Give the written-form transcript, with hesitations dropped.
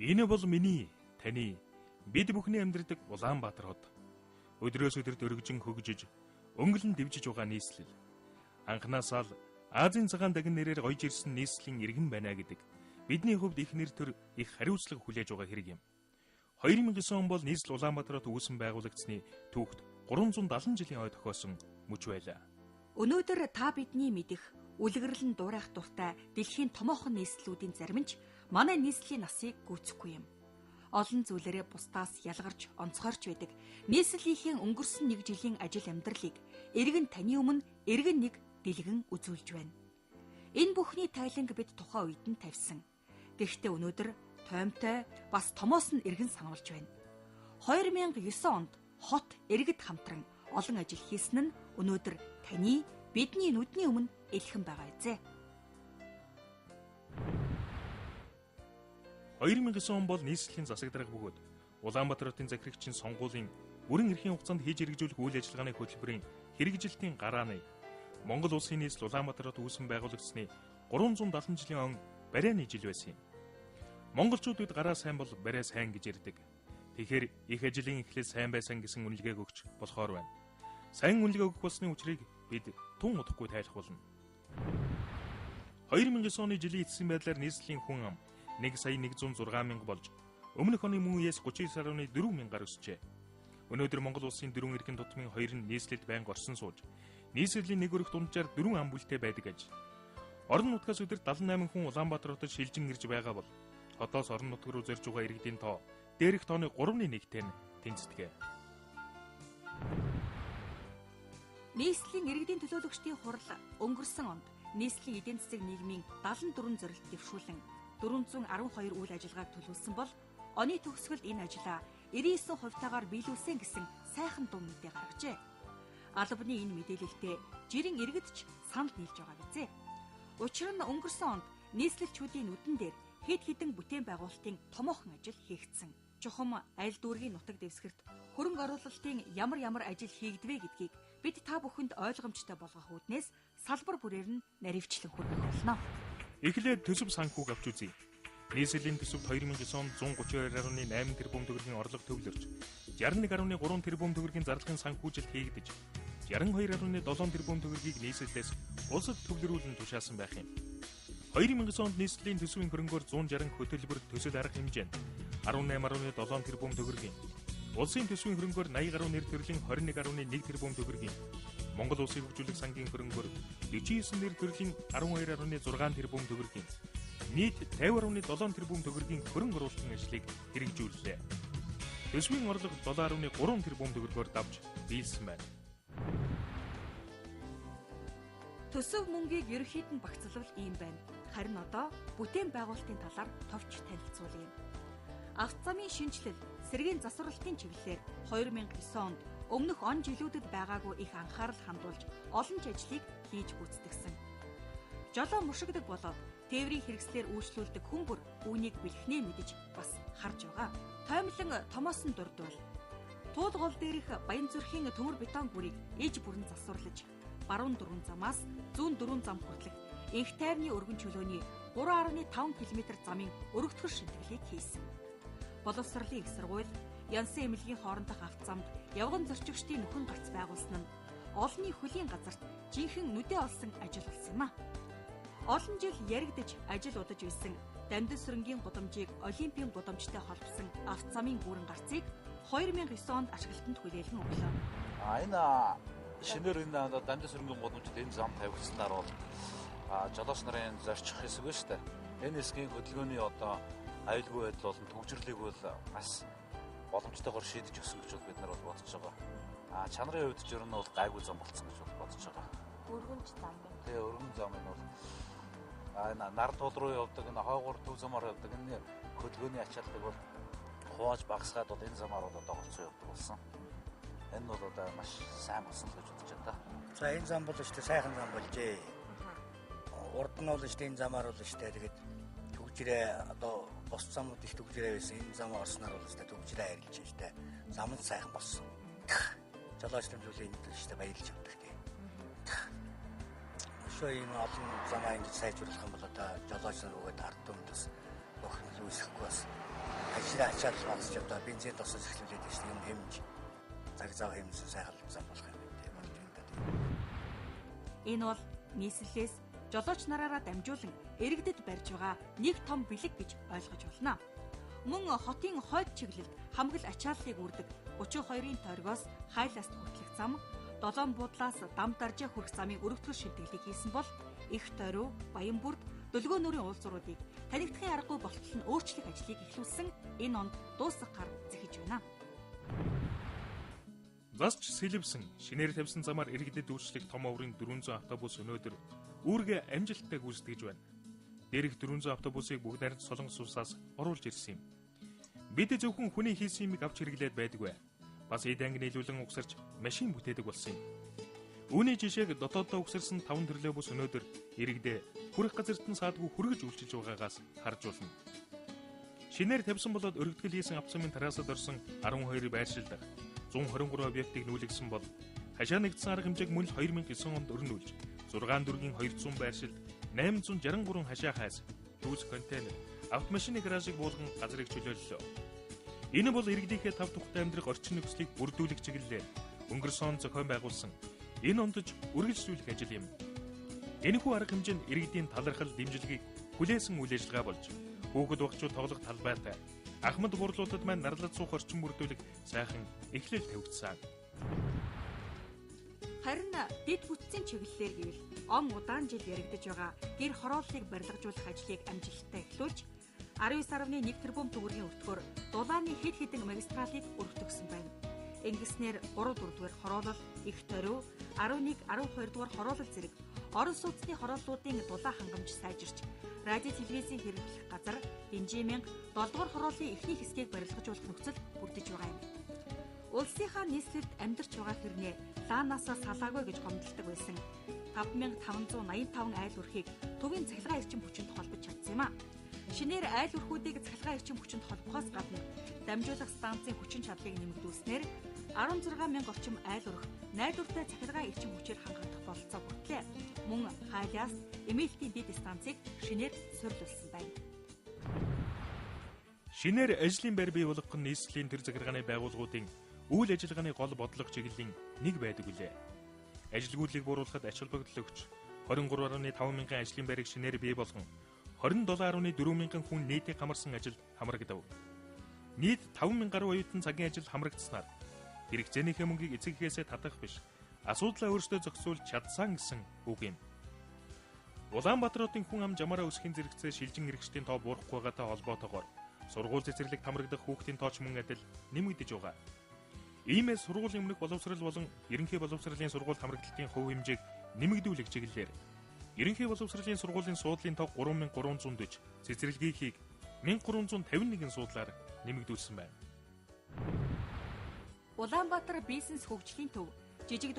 Энэ бол миний, таны, бид бүхний амьдардаг Улаанбаатар хот. Өдрөөс өдөрт өргөжин хөгжиж, өнгөлн дэвжиж байгаа нийслэл. Анхнаасаа л Азийн цагаан дагин нэрээр гоёж ирсэн нийслэлийн иргэн байна гэдэг бидний хувьд их нэр төр их хариуцлага хүлээж байгаа хэрэг юм. 2009 он бол нийслэл Улаанбаатарт үүсэн байгуулагдсны түүхт 370 жилийн ой тохиосон мөч байлаа. Өнөөдөр та бидний мэдих үлгэрлэн дуурайх дуртай дэлхийн томоохон нийслэлүүдийн зарим нь манай нийслэлийн насыг гүйцэхгүй юм. Олон зүйлээрээ бусдаас ялгарч онцгойрч байдаг нийслэлийнхэн өнгөрсөн нэг жилийн ажил амьдралыг эргэн таны өмнө эргэн нэг дэлгэн үзүүлж байна. Энэ бүхний тайланг бид тухайн үед нь тавьсан. Гэхдээ өнөөдөр тоймтой бас томоос нь эргэн сануулж байна. 2009 онд хот иргэд хамтран олон ажил хийсэн нь өнөөдөр таны бидний нүдний өмнө элхэн байгаа эзэ. 2009 он бол нийслэлийн засаг дарга бөгөөд Улаанбаатар хотын захирагчийн сонгуулийн бүрэн эрхийн хугацаанд хийж хэрэгжүүлэх үйл ажиллагааны хөтөлбөрийн хэрэгжилтийн гарааны Монгол улсын нийслэл Улаанбаатар хот үүсэн байгуулагдсны 370 жилийн он барайны жил байсан юм. Монголчууд бид гараа сайн бол барай сайн гэж ярьдаг. Тэгэхээр их ажлын эхлэл сайн байсан гэсэн үнэлгээг өгч болохоор байна. Сайн үнэлгээ өгөх болсны учрыг бид тун удахгүй тайлах болно. 2009 оны жилийн эцсийн байдлаар нийслэлийн хүн ам 1,106,000 болж өмнөх оны мөн үеэс 39.4 мянгаар өсжээ. Өнөөдөр Монгол улсын 4 эргэн тутмын 2 нь нийслэлд байнга орсон сууж, нийслэлийн нэг өрх дунджаар 4 ам бүлтэй байдаг аж. Орон нутгаас өдөрт 78 хүн Улаанбаатар хотод шилжин ирж байгаа бол хотоос орон нутг руу зорж байгаа иргэдийн тоо дээрх тооны 3.1-тэй нь тэнцдэг. Нийслэлийн иргэдийн төлөөлөгчдийн хурал өнгөрсөн онд нийслэлийн эдийн засаг нийгмийн 74 зорилт дэвшүүлэн 412 үйл ажиллагааг төлөвлөсөн бол оны төгсгөлд энэ ажлаа 99%-таагаар биелүүлсэн гэсэн сайхан дуу мэдээ гаргажээ. Албаны энэ мэдээлэлтэй жирийн иргэдч санал нийлж байгаа гэзээ. Учир нь өнгөрсөн онд нийслэлчүүдийн нүдэн дээр хэд хэдэн бүтээн байгуулалтын томоохон ажил хийгдсэн. Чухам аль дүүргийн нутаг дэвсгэрт хөрөнгө оруулалтын ямар ажил хийгдвэ гэдгийг бид та бүхэнд ойлгомжтой болгох үүднээс салбар бүрээр нь наривчлан хүргэх болно. Эхлээд төсөв санхүүг авч үзье. Нийслэлийн төсөвт 2009 онд 132.8 тэрбум төгрөгийн орлого төвлөрч, 61.3 тэрбум төгрөгийн зарлагын санхүүжилт хийгдэж, 62.7 тэрбум төгрөгийг нийслэлээс улсад төвлөрүүлэн тушаасан байх юм. 2009 онд нийслэлийн төсвийн хөрөнгөөр 160 хөтөлбөр төсөл арга хэмжээнд 18.7 тэрбум төгрөгийн, улсын төсвийн хөрөнгөөр 80 нэр төрлийн 21.1 тэрбум төгрөгийн, Монгол улсын хөгжүүлэх сангийн хөрөнгөөр 49 нэр төрлийн 12.6 тэрбум төгрөгийн, нийт 50.7 тэрбум төгрөгийн хөрөнгө оруулалтын ажлыг хэрэгжүүллээ. Төсвийн орлого 7.3 тэрбум төгрөгөөр давж биелсэн байна. Төсөв мөнгийг ерөнхийд нь багцлал ийм байна. Харин одоо бүтээн байгуулалтын талаар товч танилцуулъя. Авто замын шинжилэл, сэргийн засварлалтын чиглэлээр 2009 онд өмнөх он жилүүдэд байгаагүй их анхаарал хандуулж олон ч ажлыг хийж гүйцэтгсэн. Жолоо мушигдаг болоод тээврийн хэрэгслээр үйлчлүүлдэг хүн бүр үүнийг бэлхнээ мэдэж бас харж байгаа. Тоймлон томоос нь дурдвал туул гол дээрх Баянзүрхийн төмөр бетон бүрийг ээж бүрэн засварлаж, баруун дөрвөн замаас зүүн дөрвөн зам хүртэлх инх тайрны өргөн чөлөөний 3.5 км замын өргөтгөр шинтгэлийг хийсэн. Боловсролын их сургууль, Янсан эмнэлгийн хоорондох автозамд явган зорчигчдын нөхөн гарц байгуулсан нь олонний хөлийн газарт жинхэнэ нүдэ олсон ажил болсон юм а. Олон жил яригдж ажил удаж байсан Дамдын сүрэнгийн гудамжийг олимпийн гудамжтай холбосон автозамын бүрэн гарцыг 2009 онд ашиглалтанд хүлээлгэн өглөө. Энэ шинээр энэ Дамдын сүрэнгийн гудамжид энэ зам тавигдсанаар бол жолооч нарын зорчих хэсэг ба штэ. Энэ хэсгийн хөдөлгөөний аюулгүй байдал болон төвжирлийг бол бас боломжтойгоор шийдэж өгсөн гэж бид нар бол бодож байгаа. Чанарын хувьд ч ер нь бол гайгүй зам болсон гэж бодож байгаа. Өргөнч зам байна. Тэгээ өргөн зам энэ бол нар тул руу явдаг, энэ хойгоор төв замаар явдаг. Энэ хөдөлгөөний ачаалтыг бол хувааж багасгаад бол энэ замаар бол одоо голцоо явдаг болсон. Энэ бол одоо маш сайн болсон гэж бодож байна. За энэ зам бол өштэй сайхан зам болжээ. Урд нь бол өштэй энэ замаар бол өштэй тэгээд төгжрээ одоо бос замууд их төгжрээ байсан. Энэ замаар орсноор бол өштэй төгжрээ харилж өштэй зам нь сайхан болсон. Жолооч тэмцүүлийн энэ өштэй баярлж явдаг тийм. Энэ олон замаа ингэж сайжруулах юм бол одоо жолооч нар өгөөд ард түмэд бас охин л үүсэхгүй бас мэрэгжлийн ачаалал багасч одоо бензин тосож эхлүүлээд байна шүү дээ. Юм хэмж цаг зав хэмжсэн сайхан зам болох юм байна болж байна. Энэ бол нийслэлээс жолооч нараараа дамжуулан иргэдэд барьж байгаа нэг том бэлэг гэж ойлгож болно. Мөн хотын хойд чиглэлд хамгал ачааллыг үрдэг 32-ын тойргоос хайласт хүртэлх зам, 7 буудлаас дам даржаа хүрэх замын өргөдгөл шилдэглийг хийсэн бол их тойруу, Баянбүрд, Дөлгөө нуурын уулзууруудыг танигдахын аргагүй болтол нь өөрчлөх ажлыг эхлүүлсэн энэ онд дуусах гар зэхэж байна. Засч сэлбсэн шинээр тавьсан замаар иргэдэд үйлчлэх том оврын 400 автобус өнөөдөр үүргээ амжилттай гүйцэтгэж байна. Дээрх 400 автобусыг бүгд найрамд Солонгос улсаас оруулж ирсэн юм. Бид зөвхөн хүний хийсэн юмыг авч хэрэглээд байдаггүй. Бас эд анги нийлүүлэн угсарч машин бүтээдэг болсон юм. Үүний жишээг дотооддоо угсарсан 5 төрлөө бус өнөөдөр иргэдээ хүрэх газарт нь саадгүй хүргэж үйлчилж байгаагаас харж болно. Шинээр тавьсан болоод өргөдгөл хийсэн автобусын тараасад орсон 12 байршилд 123 объектыг нүүлгсэн бол хашаа нэгдсэн арга хэмжээг мөн л 2009 онд өрнүүлж 6 дүүргийн 200 байршилд 863 хашаа хайс, түүс контейнер, автомашины гаражийг буулган газрыг чөлөөллөө. Энэ бол иргэдийнхээ тав тухтай амьдрах орчин нөхцөлийг бүрдүүлэх чиглэлээр өнгөрсөн зохион байгуулсан энэ ондож үргэлжлүүлэх ажил юм. Энэхүү арга хэмжээнд иргэдийн талархал дэмжлэгийг хүлээсэн үйл ажиллагаа болж хүүхэд багчууд тоглох талбайтай Ахмад гурлуудад маань нарлаж суух орчин бүрдүүлэх сайхан эхлэл тавигдсан. Харин дэд бүтцийн чиглэлээр гэвэл он удаан жил яригдж байгаа гэр хорооллыг барилгажуулах ажлыг амжилттай эхлүүлж 19.1 тэрбум төгрөгийн өртгөөр дулааны хэд хэдэн магистралыг өргөтгсөн байна. Ингэснээр 3-4 дугаар хороолол, их тойруу, 11-12 дугаар хороолол зэрэг орон сууцны хорооллуудын дулаан хангамж сайжирч, радио телевизийн хэрэглэх газар, бенжимэн 7 дугаар хорооллын эхний хэсгийг барилгажуулах нөхцөл бүрдэж байгаа юм. Улсынхаа нийслэлд амьдарч байгаа хэрнээ лаанаасаа салаагүй гэж гомдолдог байсан 5585 айл өрхийг төвийн цахилгаан эрчим хүчинд холбож чадсан юм а. Шинээр айл өрхүүдийг цахилгаан эрчим хүчинд холбохоос гадна дамжуулах станцын хүчин чадлыг нэмэгдүүлснээр 16,000 орчим айл өрх найдвартай цахилгаан эрчим хүчээр хангагдах бололцоо бүртлээ. Мөн хайлаас эмээлтийн дэд станцыг шинээр суурилсан байна. Шинээр ажлын байр бий болгох нь нийслэлийн төр захиргааны байгууллагуудын үйл ажиллагааны гол бодлого чиглэлийн нэг байдаг үлээ. Ажилгүйдлийг бууруулахад ач холбогдол өгч 23.5 мянган ажлын байрыг шинээр бий болгон 27.4 мянган хүн нийтийн хамарсан ажил хамрагдав. Нийт 5 мянган гаруй оюутан цагийн ажил хамрагдсанаар хэрэгцээнийхээ мөнгийг эцэг эхээсээ татах биш, асуудлаа өөрсдөө зохицуулж чадсан гэсэн үг юм. Улаанбаатарын хүн ам жамаараа өсөхийн зэрэгцээ шилжин иргэжтийн тоо буурахгүй байгаатай холбоотойгоор сургууль цэцэрлэг хамрагдах хүүхдийн тооч мөн адил нэмэгдэж байгаа. Иймээс сургуулийн өмнөх боловсрал болон ерөнхий боловсролын сургууль хамрагдалтын хувь хэмжээг нэмэгдүүлэх чиглэлээр ерөнхий боловсролын сургуулийн суудлын тоо 3340, цэцэрлэгийнхийг 1351 суудлаар нэмэгдүүлсэн байна. Улаанбаатар бизнес хөгжлийн төв жижиг